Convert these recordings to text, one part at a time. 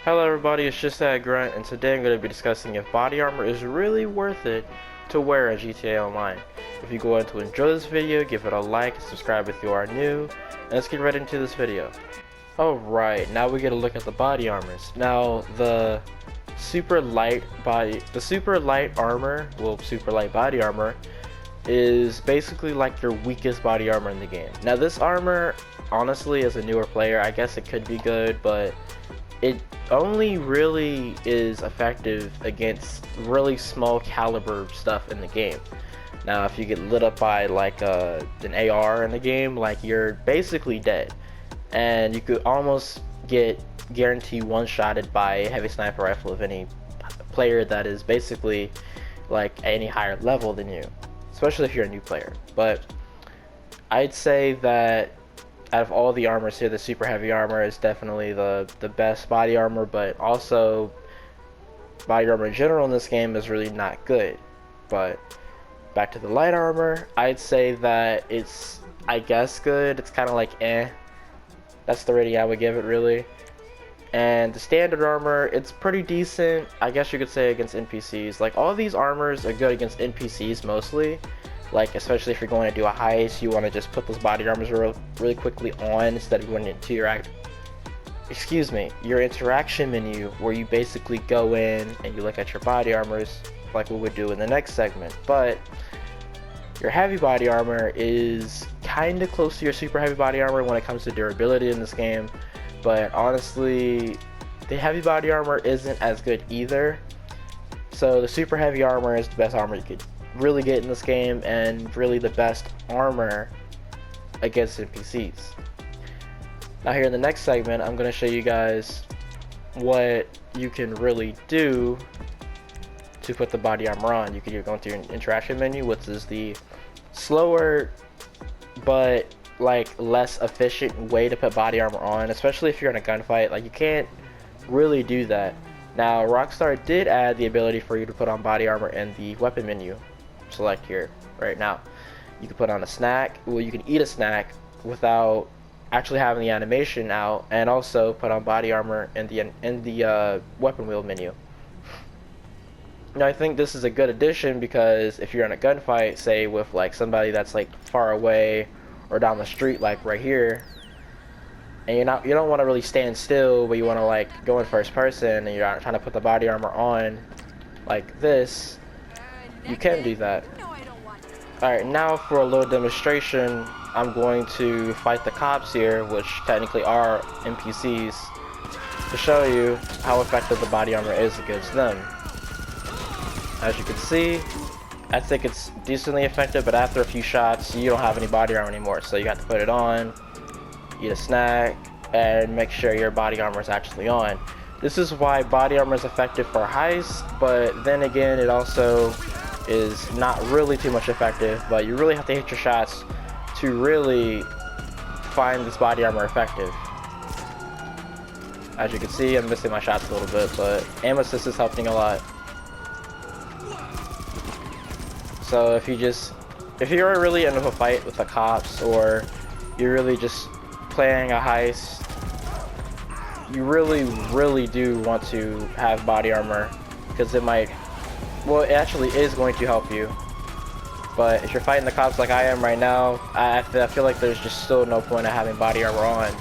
Hello everybody, it's just that Grunt, and today I'm going to be discussing if body armor is really worth it to wear in GTA Online. If you go on to enjoy this video, give it a like and subscribe if you are new, and let's get right into this video. Alright, now we get a look at the body armors. Now the super light body armor is basically like your weakest body armor in the game. Now this armor, honestly, as a newer player, I guess it could be good, but it only really is effective against really small caliber stuff in the game. Now if you get lit up by like an AR in the game, like you're basically dead, and you could almost get guaranteed one-shotted by a heavy sniper rifle of any player that is basically like any higher level than you, especially if you're a new player. But I'd say that out of all the armors here, the super heavy armor is definitely the best body armor, but also body armor in general in this game is really not good. But back to the light armor, I'd say that it's, I guess, good. It's kind of like eh. That's the rating I would give it, really. And the standard armor, it's pretty decent, I guess you could say, against NPCs. Like, all these armors are good against NPCs mostly. Like, especially if you're going to do a heist, you want to just put those body armors really quickly on instead of going into your interaction menu, where you basically go in and you look at your body armors like we would do in the next segment. But your heavy body armor is kind of close to your super heavy body armor when it comes to durability in this game. But honestly, the heavy body armor isn't as good either. So the super heavy armor is the best armor you could really get in this game, and really the best armor against NPCs. Now here in the next segment, I'm going to show you guys what you can really do to put the body armor on. You can either go into your interaction menu, which is the slower but like less efficient way to put body armor on, especially if you're in a gunfight. Like, you can't really do that. Now Rockstar did add the ability for you to put on body armor in the weapon menu. Select here right now. You can put on a snack. Well, you can eat a snack without actually having the animation out, and also put on body armor in the weapon wheel menu. Now I think this is a good addition, because if you're in a gunfight, say with like somebody that's like far away or down the street, like right here, and you don't want to really stand still, but you want to like go in first person, and you're trying to put the body armor on like this, you can do that. Alright, now for a little demonstration, I'm going to fight the cops here, which technically are NPCs, to show you how effective the body armor is against them. As you can see, I think it's decently effective, but after a few shots, you don't have any body armor anymore, so you have to put it on, eat a snack, and make sure your body armor is actually on. This is why body armor is effective for heists, but then again, it also is not really too much effective, but you really have to hit your shots to really find this body armor effective. As you can see, I'm missing my shots a little bit, but aim assist is helping a lot. So if you're really in a fight with the cops, or you're really just playing a heist, you really do want to have body armor, because it actually is going to help you. But if you're fighting the cops like I am right now, I feel like there's just still no point of having body armor on.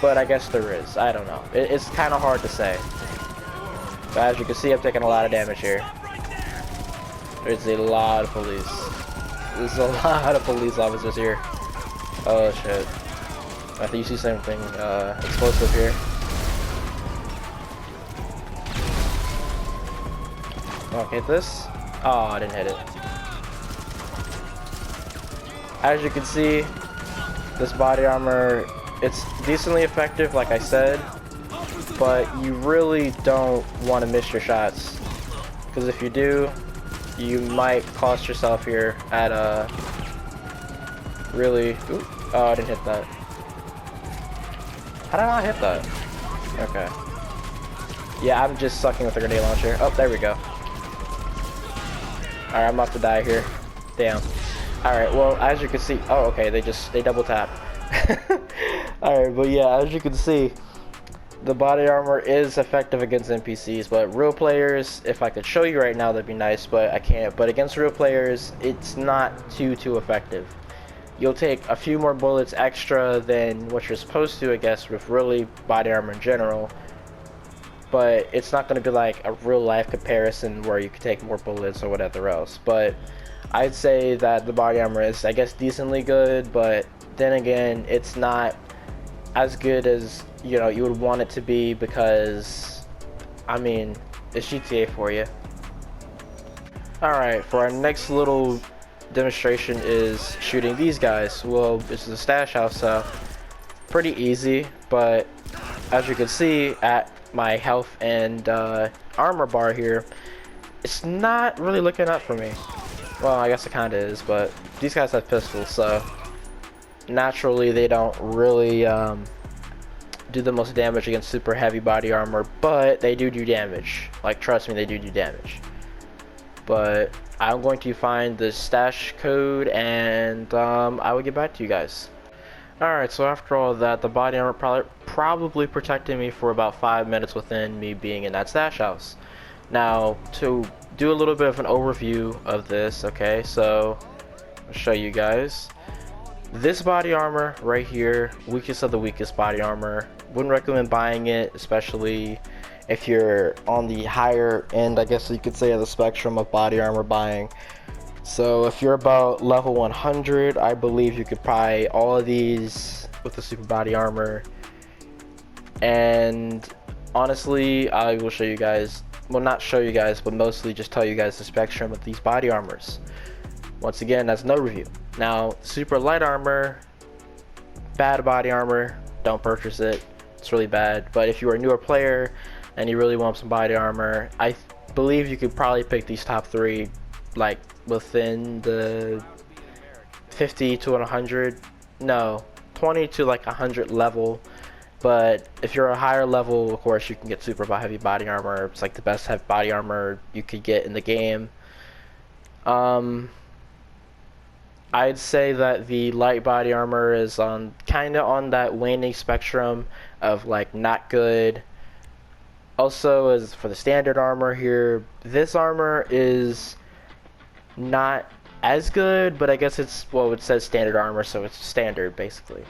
But I guess there is. I don't know. It's kind of hard to say. But as you can see, I'm taking a lot of damage here. There's a lot of police. There's a lot of police officers here. Oh shit. I think you see something explosive here. Okay, hit this. Oh, I didn't hit it. As you can see, this body armor, it's decently effective, like I said, but you really don't want to miss your shots, because if you do, you might cost yourself here at a really... Ooh, oh, I didn't hit that. How did I not hit that? Okay. Yeah, I'm just sucking with the grenade launcher. Oh, there we go. Alright, I'm about to die here. Damn. Alright, well, as you can see... Oh, okay, they double tap. Alright, but yeah, as you can see, the body armor is effective against NPCs, but real players, if I could show you right now, that'd be nice, but I can't. But against real players, it's not too effective. You'll take a few more bullets extra than what you're supposed to, I guess, with really body armor in general. But it's not going to be like a real life comparison where you could take more bullets or whatever else. But I'd say that the body armor is, I guess, decently good, but then again, it's not as good as, you know, you would want it to be, because, I mean, it's GTA for you. Alright, for our next little demonstration is shooting these guys. Well, this is a stash house, so pretty easy, but as you can see at my health and armor bar here, it's not really looking up for me. Well, I guess it kind of is, but these guys have pistols, so naturally they don't really do the most damage against super heavy body armor, but they do damage. Like, trust me, they do damage. But I'm going to find the stash code, and I will get back to you guys. Alright, so after all that, the body armor probably protected me for about 5 minutes within me being in that stash house. Now, to do a little bit of an overview of this, okay, so I'll show you guys. This body armor right here, weakest of the weakest body armor. Wouldn't recommend buying it, especially if you're on the higher end, I guess you could say, of the spectrum of body armor buying. So if you're about level 100, I believe you could buy all of these with the super body armor. And honestly, I will show you guys, well, not show you guys, but mostly just tell you guys the spectrum of these body armors. Once again, that's no review. Now, super light armor, bad body armor, don't purchase it. It's really bad. But if you're a newer player and you really want some body armor, I believe you could probably pick these top 3 like within the 50 to 100, no, 20 to like 100 level. But if you're a higher level, of course, you can get super heavy body armor. It's like the best heavy body armor you could get in the game. I'd say that the light body armor is on kind of on that waning spectrum of like not good. Also, as for the standard armor here, this armor is not as good, but I guess it's, well, it says standard armor, so it's standard basically.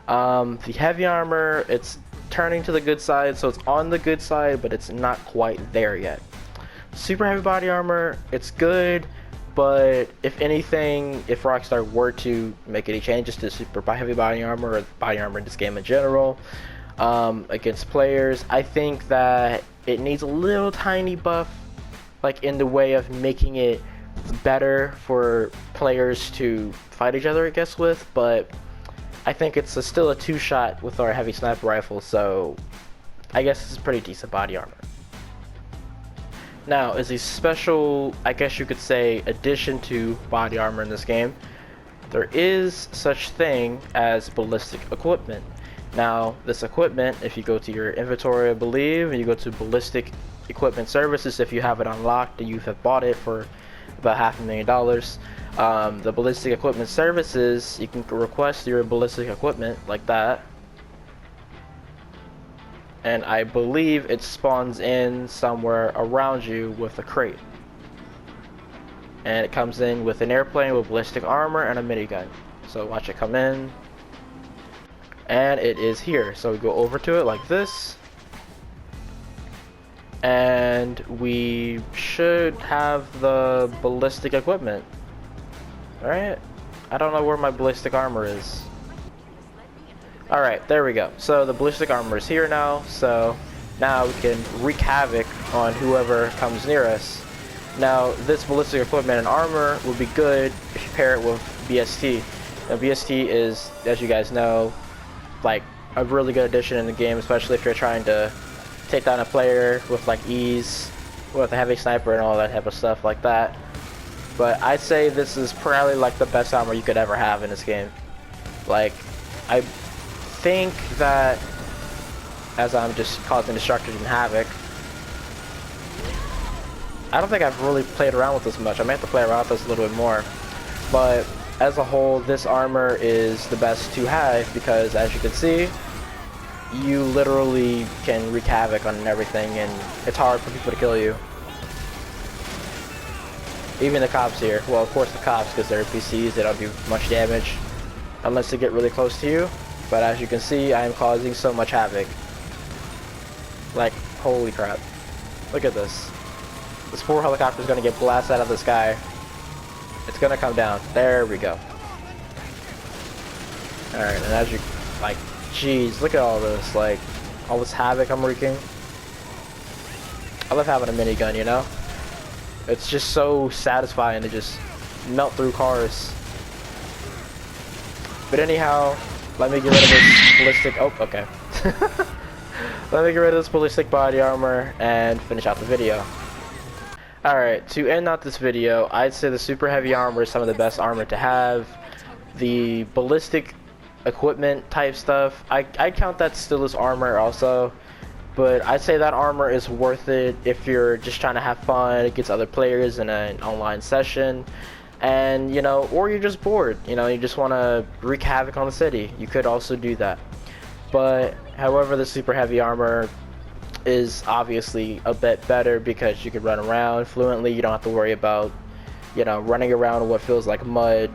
The heavy armor, it's turning to the good side, so it's on the good side, but it's not quite there yet. Super heavy body armor, it's good, but if anything, if Rockstar were to make any changes to super heavy body armor or body armor in this game in general, against players, I think that it needs a little tiny buff, like in the way of making it better for players to fight each other, I guess, with. But I think it's still a 2-shot with our heavy sniper rifle, so I guess it's pretty decent body armor. Now, as a special, I guess you could say, addition to body armor in this game, there is such thing as ballistic equipment. Now, this equipment, if you go to your inventory, I believe, and you go to ballistic equipment services, if you have it unlocked and you have bought it for about $500,000, the ballistic equipment services, you can request your ballistic equipment like that, and I believe it spawns in somewhere around you with a crate, and it comes in with an airplane with ballistic armor and a minigun. So watch it come in, and it is here. So we go over to it like this, and we should have the ballistic equipment. Alright, I don't know where my ballistic armor is. Alright, there we go. So the ballistic armor is here now, so now we can wreak havoc on whoever comes near us. Now, this ballistic equipment and armor would be good if you pair it with BST. Now, BST is, as you guys know, like a really good addition in the game, especially if you're trying to take down a player with like ease, with a heavy sniper and all that type of stuff like that. But I'd say this is probably like the best armor you could ever have in this game. Like, I think that, as I'm just causing destruction and havoc, I don't think I've really played around with this much. I may have to play around with this a little bit more. But as a whole, this armor is the best to have because, as you can see, you literally can wreak havoc on everything, and it's hard for people to kill you. Even the cops here. Well, of course the cops, because they're PCs, they don't do much damage unless they get really close to you. But as you can see, I am causing so much havoc. Like, holy crap. Look at this. This poor helicopter is going to get blasted out of the sky. It's going to come down. There we go. Alright, and as you, like, jeez, look at all this, like, all this havoc I'm wreaking. I love having a minigun, you know? It's just so satisfying to just melt through cars. But anyhow, let me get rid of this ballistic, oh, okay. Let me get rid of this ballistic body armor and finish out the video. Alright, to end out this video, I'd say the super heavy armor is some of the best armor to have. The ballistic equipment type stuff, I count that still as armor also, but I'd say that armor is worth it if you're just trying to have fun against other players in an online session, and you know, or you're just bored, you know, you just want to wreak havoc on the city. You could also do that. But however, the super heavy armor is obviously a bit better because you can run around fluently. You don't have to worry about, you know, running around in what feels like mud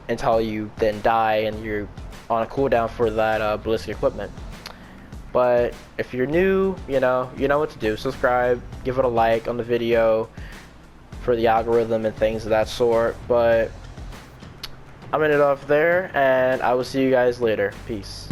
until you then die and you're on a cooldown for that ballistic equipment. But if you're new, you know what to do. Subscribe, give it a like on the video for the algorithm and things of that sort. But I'm gonna end it off there, and I will see you guys later. Peace.